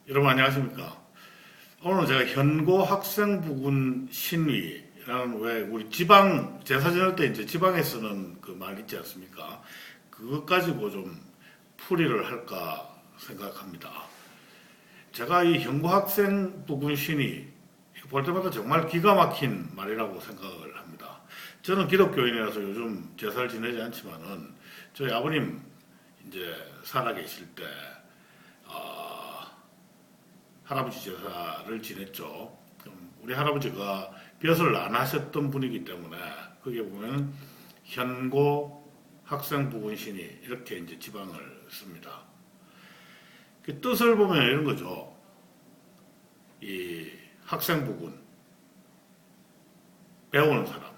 여러분 안녕하십니까? 오늘 제가 현고 학생 부군 신위라는 왜 우리 지방 제사 지낼 때 이제 지방에 쓰는 그 말 있지 않습니까? 그것 가지고 좀 풀이를 할까 생각합니다. 제가 이 현고 학생 부군 신위 이거 볼 때마다 정말 기가 막힌 말이라고 생각을 합니다. 저는 기독교인이라서 요즘 제사를 지내지 않지만은 저희 아버님 이제 살아계실 때 할아버지 제사를 지냈죠. 그럼 우리 할아버지가 벼슬을 안 하셨던 분이기 때문에 거기에 보면 현고 학생 부군신이 이렇게 이제 지방을 씁니다. 그 뜻을 보면 이런 거죠. 이 학생 부군 배우는 사람,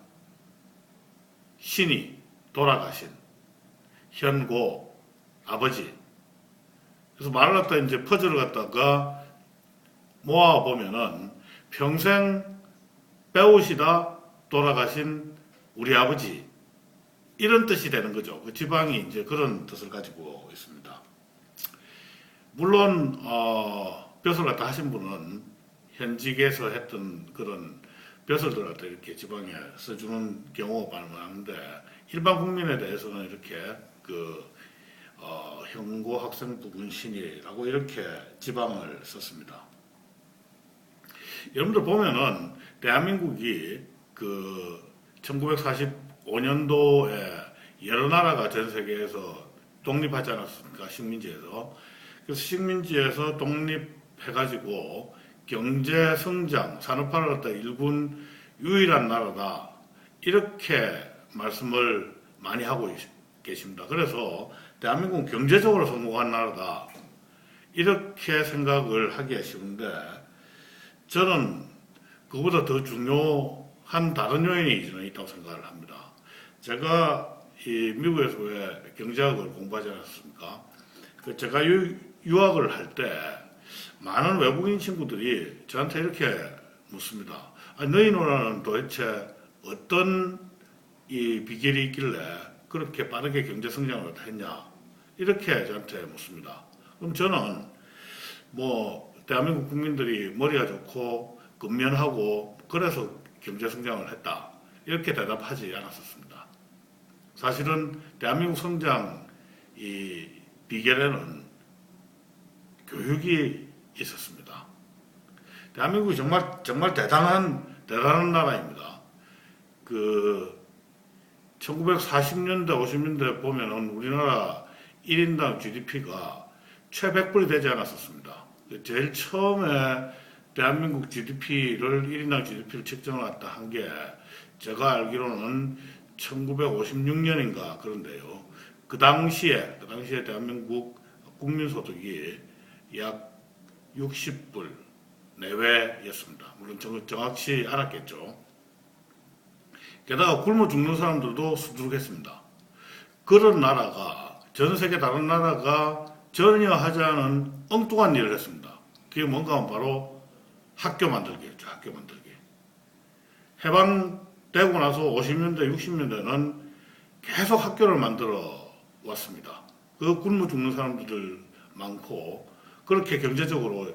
신이 돌아가신 현고 아버지. 그래서 말을 갖다 이제 퍼즐을 갖다가 모아 보면은 평생 배우시다 돌아가신 우리 아버지 이런 뜻이 되는 거죠. 그 지방이 이제 그런 뜻을 가지고 있습니다. 물론 벼슬 갖다 하신 분은 현직에서 했던 그런 벼슬들 갖다 이렇게 지방에 써주는 경우가 많은데 일반 국민에 대해서는 이렇게 현고 학생 부군 신이라고 이렇게 지방을 썼습니다. 여러분들 보면은 대한민국이 그 1945년도에 여러 나라가 전 세계에서 독립하지 않았습니까? 식민지에서. 그래서 식민지에서 독립해가지고 경제 성장, 산업화를 갖다 일군 유일한 나라다. 이렇게 말씀을 많이 하고 계십니다. 그래서 대한민국은 경제적으로 성공한 나라다. 이렇게 생각을 하기가 쉬운데 저는 그보다 더 중요한 다른 요인이 저는 있다고 생각을 합니다. 제가 이 미국에서 왜 경제학을 공부하지 않았습니까? 제가 유학을 할 때 많은 외국인 친구들이 저한테 이렇게 묻습니다. 아니, 너희 누나는 도대체 어떤 이 비결이 있길래 그렇게 빠르게 경제 성장을 했냐? 이렇게 저한테 묻습니다. 그럼 저는 대한민국 국민들이 머리가 좋고 근면하고 그래서 경제 성장을 했다. 이렇게 대답하지 않았었습니다. 사실은 대한민국 성장 이 비결에는 교육이 있었습니다. 대한민국이 정말 대단한 나라입니다. 1940년대, 50년대 보면은 우리나라 1인당 GDP가 최 100불이 되지 않았었습니다. 제일 처음에 대한민국 GDP를 1인당 GDP를 측정을 갖다 한 게 제가 알기로는 1956년인가 그런데요. 그 당시에 대한민국 국민소득이 약 60불 내외였습니다. 물론 정확히 알았겠죠. 게다가 굶어 죽는 사람들도 수두룩했습니다. 그런 나라가 전 세계 다른 나라가 전혀 하지 않은 엉뚱한 일을 했습니다. 그게 뭔가 하면 바로 학교 만들기였죠. 학교 만들기. 해방되고 나서 50년대, 60년대는 계속 학교를 만들어 왔습니다. 그 굶어 죽는 사람들 많고 그렇게 경제적으로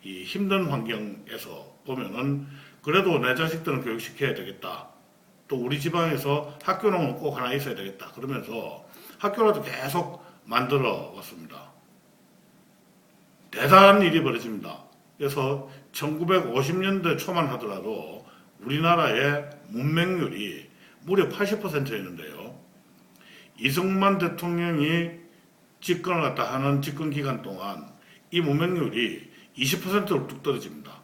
이 힘든 환경에서 보면은 그래도 내 자식들은 교육시켜야 되겠다. 또 우리 지방에서 학교는 꼭 하나 있어야 되겠다. 그러면서 학교라도 계속 만들어 왔습니다. 대단한 일이 벌어집니다. 그래서 1950년대 초만 하더라도 우리나라의 문맹률이 무려 80%였는데요. 이승만 대통령이 집권을 갖다 하는 집권 기간 동안 이 문맹률이 20%로 뚝 떨어집니다.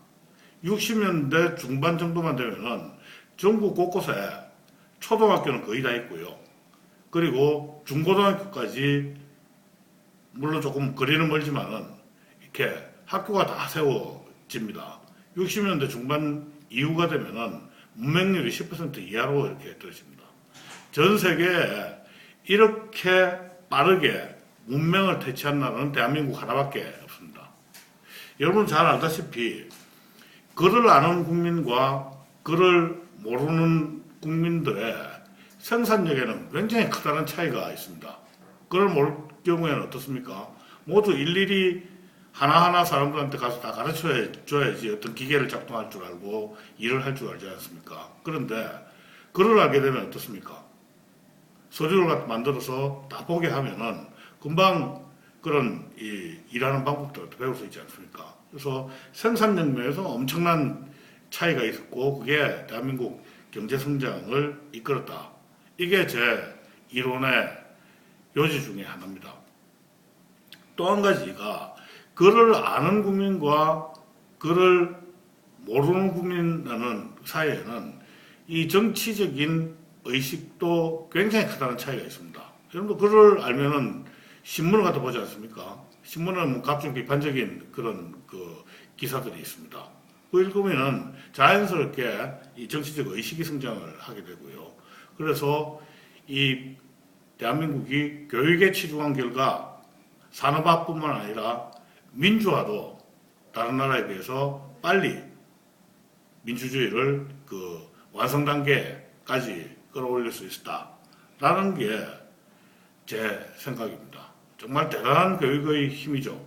60년대 중반 정도만 되면은 전국 곳곳에 초등학교는 거의 다 있고요. 그리고 중고등학교까지 물론 조금 거리는 멀지만은 이렇게 학교가 다 세워집니다. 60년대 중반 이후가 되면은 문맹률이 10% 이하로 이렇게 떨어집니다. 전 세계에 이렇게 빠르게 문맹을 퇴치한 나라는 대한민국 하나밖에 없습니다. 여러분 잘 알다시피 글을 아는 국민과 글을 모르는 국민들의 생산력에는 굉장히 커다란 차이가 있습니다. 글을 모를 경우에는 어떻습니까? 모두 일일이 하나하나 사람들한테 가서 다 가르쳐 줘야지 어떤 기계를 작동할 줄 알고 일을 할 줄 알지 않습니까? 그런데 그걸 알게 되면 어떻습니까? 서류를 만들어서 다 보게 하면은 금방 그런 일하는 방법들을 배울 수 있지 않습니까? 그래서 생산력 면에서 엄청난 차이가 있었고 그게 대한민국 경제 성장을 이끌었다. 이게 제 이론의 요지 중에 하나입니다. 또 한 가지가 그를 아는 국민과 그를 모르는 국민이라는 사이에는 이 정치적인 의식도 굉장히 크다는 차이가 있습니다. 여러분도 그를 알면은 신문을 갖다 보지 않습니까? 신문은 뭐 각종 비판적인 그런 그 기사들이 있습니다. 그 읽으면은 자연스럽게 이 정치적 의식이 성장을 하게 되고요. 그래서 이 대한민국이 교육에 치중한 결과 산업화뿐만 아니라 민주화도 다른 나라에 비해서 빨리 민주주의를 그 완성 단계까지 끌어올릴 수 있었다라는 게 제 생각입니다. 정말 대단한 교육의 힘이죠.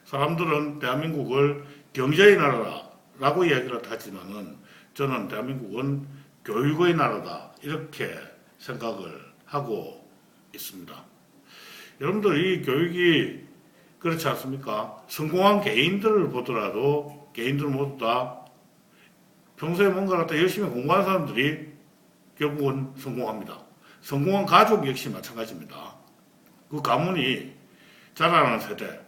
사람들은 대한민국을 경제의 나라라고 이야기를 하지만은 저는 대한민국은 교육의 나라다 이렇게 생각을 하고 있습니다. 여러분들 이 교육이 그렇지 않습니까? 성공한 개인들을 보더라도 개인들 모두 다 평소에 뭔가를 갖다 열심히 공부한 사람들이 결국은 성공합니다. 성공한 가족 역시 마찬가지입니다. 그 가문이 자라나는 세대,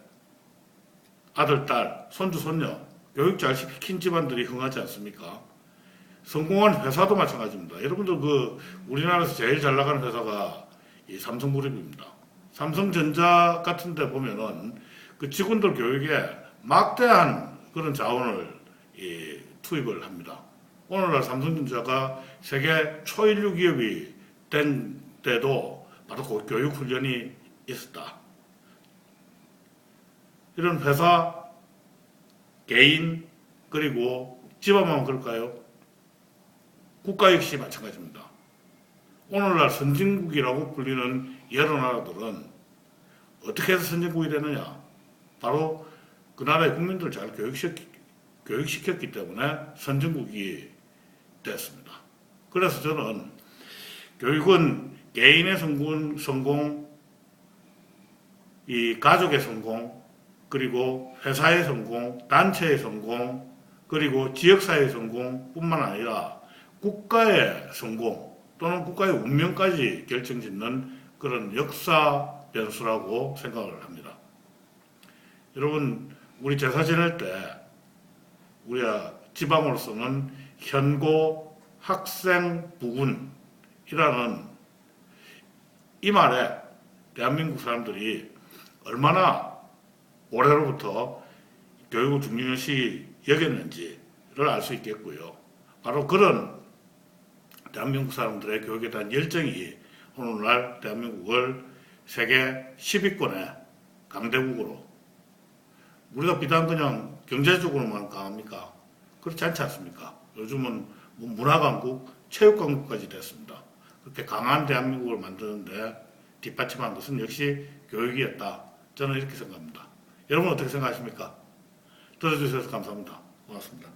아들, 딸, 손주, 손녀, 교육 잘 시킨 집안들이 흥하지 않습니까? 성공한 회사도 마찬가지입니다. 여러분들 그 우리나라에서 제일 잘 나가는 회사가 이 삼성그룹입니다. 삼성전자 같은 데 보면은 그 직원들 교육에 막대한 그런 자원을 투입을 합니다. 오늘날 삼성전자가 세계 초일류 기업이 된 때도 바로 그 교육 훈련이 있었다. 이런 회사, 개인, 그리고 집안만 그럴까요? 국가 역시 마찬가지입니다. 오늘날 선진국이라고 불리는 여러 나라들은 어떻게 해서 선진국이 되느냐? 바로 그 나라의 국민들을 잘 교육시켰기 때문에 선진국이 됐습니다. 그래서 저는 교육은 개인의 성공, 이 가족의 성공, 그리고 회사의 성공, 단체의 성공, 그리고 지역사회의 성공뿐만 아니라 국가의 성공 또는 국가의 운명까지 결정짓는 그런 역사 변수라고 생각을 합니다. 여러분, 우리 제사 지낼 때 우리가 지방으로서는 현고 학생 부군이라는 이 말에 대한민국 사람들이 얼마나 올해로부터 교육을 중요시 여겼는지를 알 수 있겠고요. 바로 그런 대한민국 사람들의 교육에 대한 열정이 오늘날 대한민국을 세계 10위권의 강대국으로, 우리가 비단 그냥 경제적으로만 강합니까? 그렇지 않지 않습니까? 요즘은 문화강국, 체육강국까지 됐습니다. 그렇게 강한 대한민국을 만드는데 뒷받침한 것은 역시 교육이었다. 저는 이렇게 생각합니다. 여러분 어떻게 생각하십니까? 들어주셔서 감사합니다. 고맙습니다.